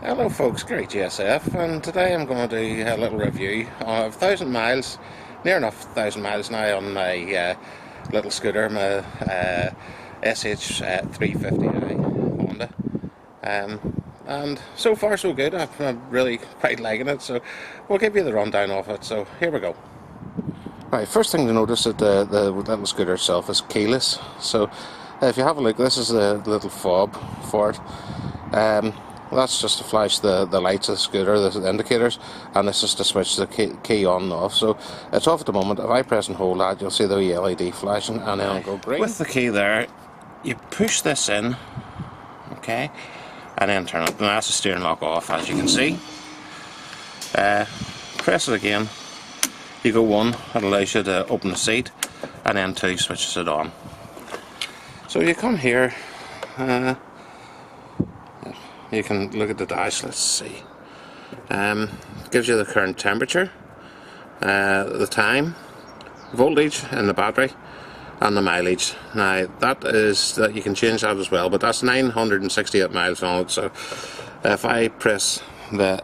Hello folks, Great GSF, and today I'm going to do a little review of 1,000 miles, near enough 1,000 miles now on my little scooter, my SH350i Honda. And so far so good. I'm really quite liking it, so we'll give you the rundown of it. So here we go. Right, first thing to notice that the little scooter itself is keyless. So if you have a look, this is the little fob for it. That's just to flash the lights of the scooter, the indicators, and this is to switch the key on and off. So it's off at the moment. If I press and hold that, you'll see the wee LED flashing, and then it'll go green. With the key there, you push this in, okay, and then turn it. And that's the steering lock off, as you can see. Press it again. You go 1, it allows you to open the seat, and then 2 switches it on. So you come here. You can look at the dash, let's see. Gives you the current temperature, the time, voltage in the battery, and the mileage. Now that you can change that as well, but that's 968 miles on it. So if I press the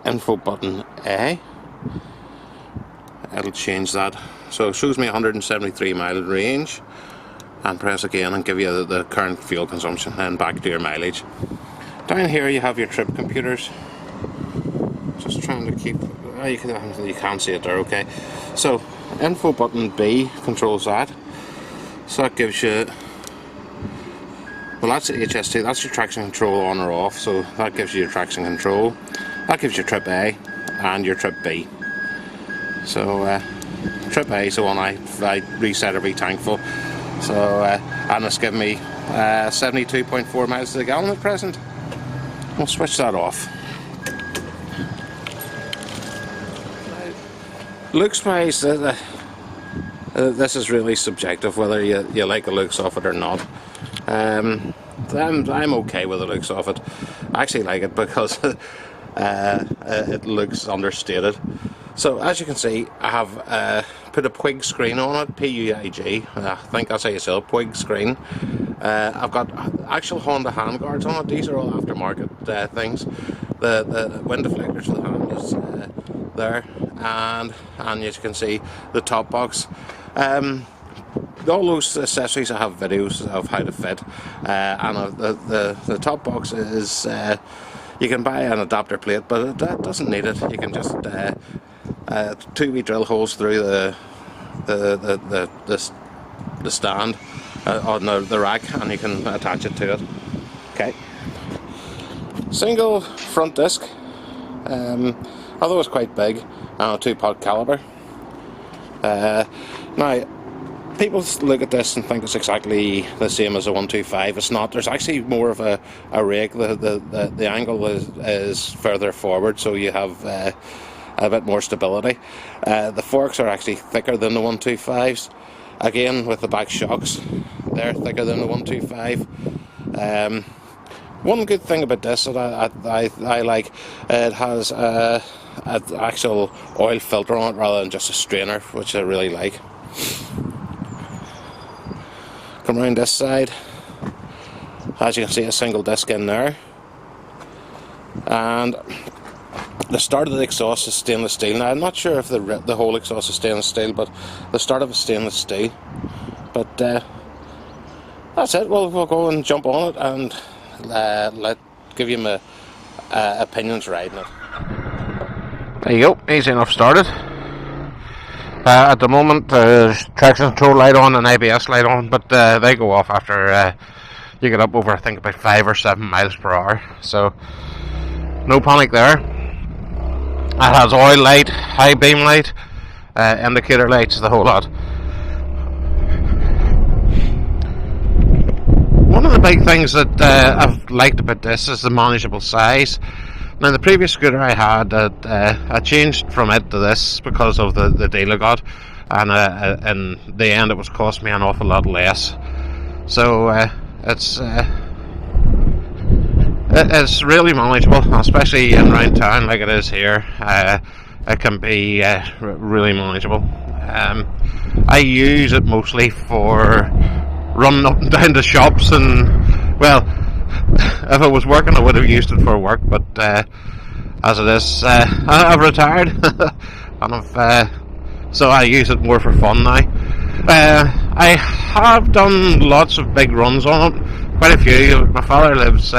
info button A, it'll change that. So it shows me 173 mile range, and press again and give you the current fuel consumption, and back to your mileage. Down here you have your trip computers. Just trying to keep, you can't see it there, okay. So info button B controls that. So that gives you, well, that's the HST, that's your traction control on or off. So that gives you your traction control. That gives you trip A and your trip B. So trip A is the one I reset every tank full. So and it's giving me 72.4 miles to the gallon at present. We'll switch that off. Looks wise, this is really subjective whether you like the looks of it or not. I'm okay with the looks of it. I actually like it because it looks understated. So as you can see, I have put a Puig screen on it, P-U-I-G, I think that's how you say it, Puig screen. I've got actual Honda handguards on it. These are all aftermarket things. The wind deflectors for the hand is there, and as you can see, the top box. All those accessories I have videos of how to fit, and the top box is you can buy an adapter plate, but that doesn't need it. You can just 2 wee drill holes through the stand on the rack, and you can attach it to it. Okay. Single front disc, although it's quite big, and a 2-pot caliber. Now, people look at this and think it's exactly the same as a 125. It's not. There's actually more of a rake. The angle is further forward, so you have a bit more stability. The forks are actually thicker than the 125s. Again, with the back shocks, they're thicker than the 125. One good thing about this that I like, it has an actual oil filter on it rather than just a strainer, which I really like. Come around this side, as you can see, a single disc in there, and the start of the exhaust is stainless steel. Now I'm not sure if the whole exhaust is stainless steel, but the start of it is stainless steel. But that's it. We'll go and jump on it and give you my opinions riding it. There you go, easy enough started. At the moment there's traction control light on and ABS light on, but they go off after you get up over, I think, about 5 or 7 miles per hour. So no panic there. It has oil light, high beam light, indicator lights, the whole lot. One of the big things that I've liked about this is the manageable size. Now, the previous scooter I had, I changed from it to this because of the deal I got, and in the end it was cost me an awful lot less. So it's really manageable, especially in around town like it is here. It can be really manageable. I use it mostly for running up and down the shops, and well, if I was working, I would have used it for work, but as it is, I've retired, and so I use it more for fun now. I have done lots of big runs on it, quite a few. My father lives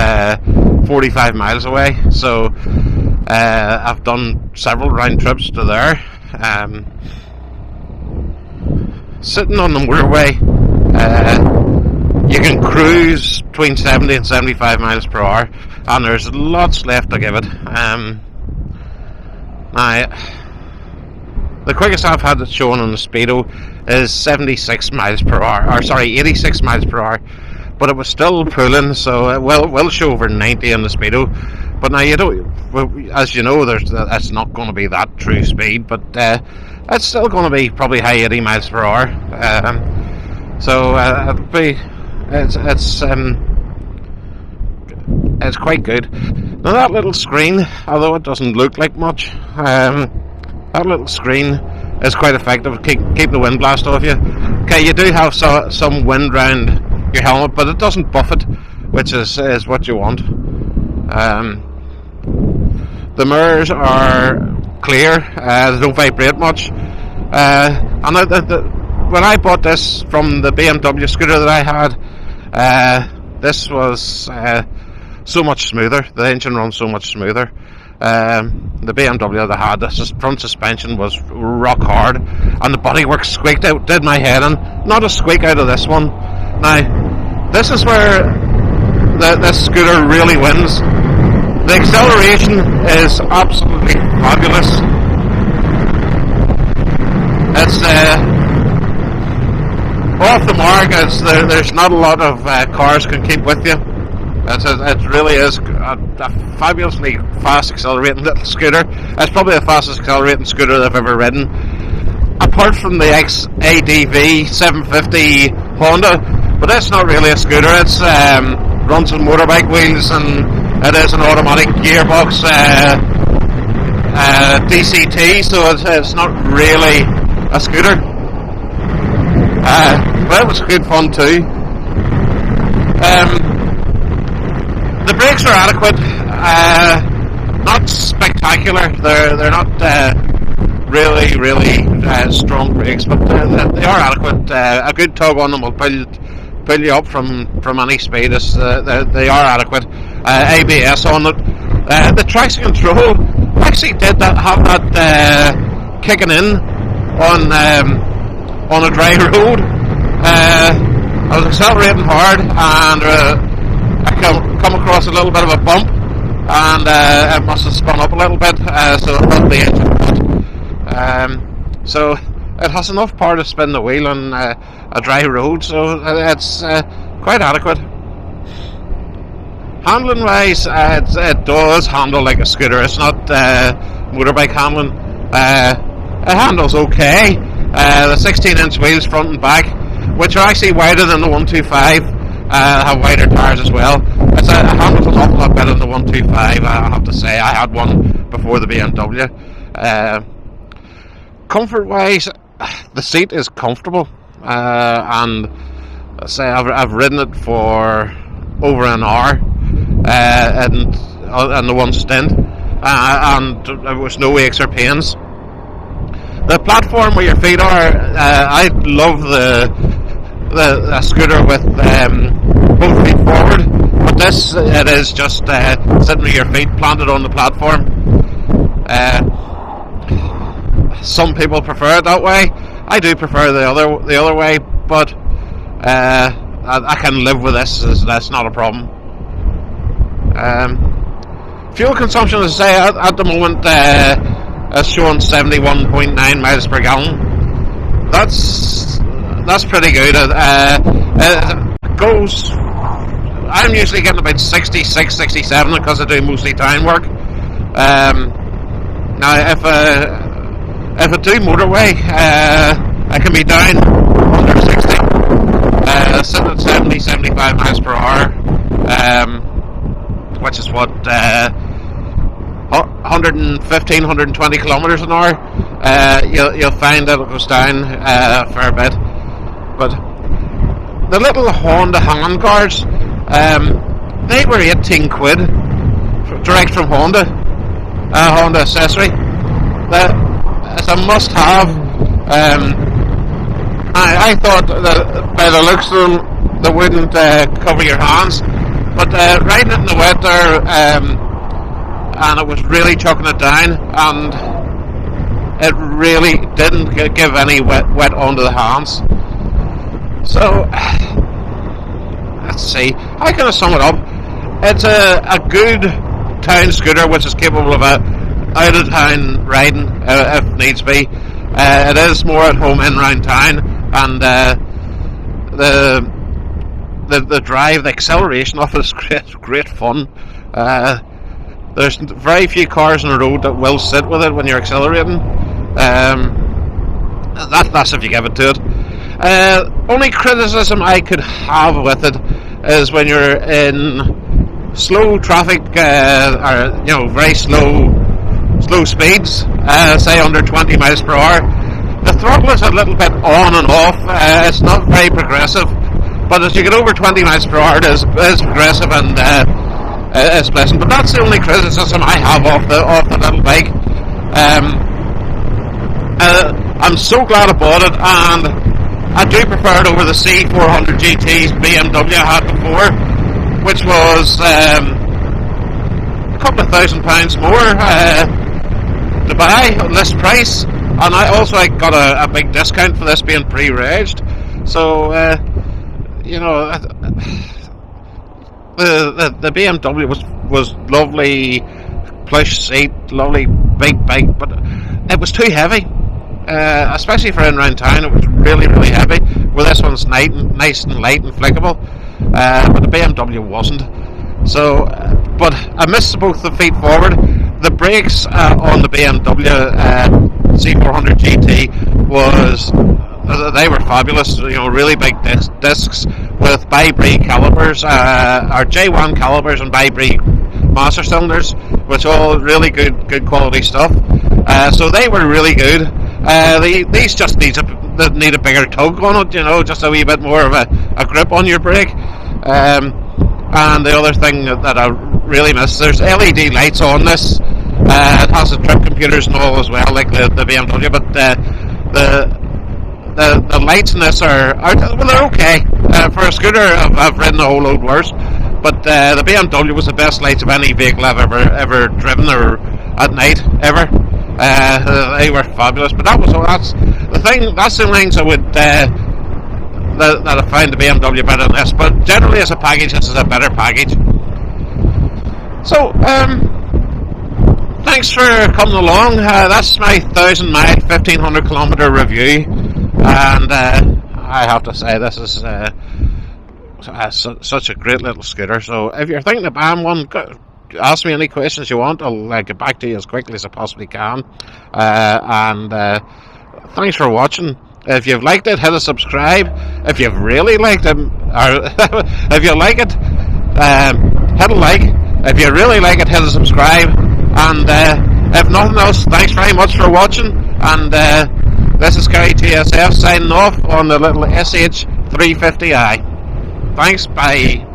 45 miles away, so I've done several round trips to there. Sitting on the motorway, you can cruise between 70 and 75 miles per hour, and there's lots left to give it. Now, the quickest I've had it shown on the speedo is 76 miles per hour, or sorry, 86 miles per hour, but it was still pulling, so it will show over 90 on the speedo. But now, you don't, as you know, it's not going to be that true speed, but it's still going to be probably high 80 miles per hour. So it'll be, it's quite good. Now, that little screen, although it doesn't look like much, that little screen is quite effective. Keep the wind blast off you. Okay, you do have some wind round your helmet, but it doesn't buff it, which is what you want. The mirrors are clear. They don't vibrate much. And when I bought this from the BMW scooter that I had, this was so much smoother. The engine runs so much smoother. The BMW that I had, the front suspension was rock hard, and the bodywork squeaked out, did my head in. Not a squeak out of this one. Now, this is where this scooter really wins. The acceleration is absolutely fabulous. It's off the mark. There's not a lot of cars can keep with you. It really is a fabulously fast accelerating little scooter. It's probably the fastest accelerating scooter that I've ever ridden, apart from the ADV 750 Honda. But that's not really a scooter. It's runs on motorbike wheels, and it is an automatic gearbox DCT, so it's not really a scooter. But it was good fun too. The brakes are adequate, not spectacular. They're not really strong brakes, but they are adequate. A good tug on them will pull you up from any speed. They are adequate. ABS on it. The traction control actually did have that kicking in on a dry road. I was accelerating hard, and I come across a little bit of a bump, and it must have spun up a little bit, so it felt the engine. So it has enough power to spin the wheel on a dry road, so it's quite adequate. Handling wise, it does handle like a scooter. It's not motorbike handling. It handles okay. The 16-inch wheels front and back, which are actually wider than the 125, have wider tyres as well. It handles an awful lot better than the 125, I have to say. I had one before the BMW. Comfort wise, the seat is comfortable, and say I've ridden it for over an hour, and the one stint, and there was no aches or pains. The platform where your feet are, I love the scooter with both feet forward, but this, it is just sitting with your feet planted on the platform. Some people prefer it that way. I do prefer the other way, but I can live with this. That's not a problem. Fuel consumption, as I say, at the moment is showing 71.9 miles per gallon. That's pretty good. It goes. I'm usually getting about 66, 67 because I do mostly town work. Now, if I do motorway, I can be down under 60, sitting at 70, 75 miles per hour, which is what 115, 120 kilometers an hour. You'll find that it goes down a fair bit. But the little Honda handguards, they were 18 quid, direct from Honda, Honda accessory. It's a must-have. I thought that by the looks of them, they wouldn't cover your hands, but riding it in the wet there, and it was really chucking it down, and it really didn't give any wet onto the hands. So let's see, how can I sum it up? It's a good town scooter which is capable of out of town riding if needs be. It is more at home in round town, and the drive, the acceleration of it is great fun. There's very few cars on the road that will sit with it when you're accelerating. That's if you give it to it. Only criticism I could have with it is when you're in slow traffic, or very slow speeds, say under 20 miles per hour. The throttle is a little bit on and off. It's not very progressive, but as you get over 20 miles per hour, it is progressive and it's pleasant. But that's the only criticism I have off the little bike. I'm so glad I bought it, and I do prefer it over the C400 GT's BMW I had before, which was a couple of £1,000 more to buy, list price, and I got a big discount for this being pre-regged. So the BMW was lovely, plush seat, lovely big bike, but it was too heavy, especially for in round town. It was really heavy. Well, this one's nice and light and flickable, but the BMW wasn't. So, but I missed both the feet forward. The brakes on the BMW C400 GT they were fabulous. Really big discs with bi-brake calipers, or J1 calipers and bi-brake master cylinders, which all really good quality stuff. So they were really good. These just need a bigger tug on it, just a wee bit more of a grip on your brake. And the other thing that I really miss, there's LED lights on this. It has the trip computers and all as well, like the BMW, but the lights in this are they're okay. For a scooter, I've ridden a whole load worse, but the BMW was the best lights of any vehicle I've ever driven or at night ever. They were fabulous, but that's the things I would that I find the BMW better than this. But generally, as a package, this is a better package. So thanks for coming along. That's my 1,000-mile, 1,500-kilometer review, and I have to say this is such a great little scooter. So if you're thinking of buying one, ask me any questions you want. I'll get back to you as quickly as I possibly can. And thanks for watching. If you've liked it, hit a subscribe. If you've really liked it, or if you like it, hit a like. If you really like it, hit a subscribe. And if nothing else, thanks very much for watching. And this is Gary TSF signing off on the little SH350i. Thanks, bye.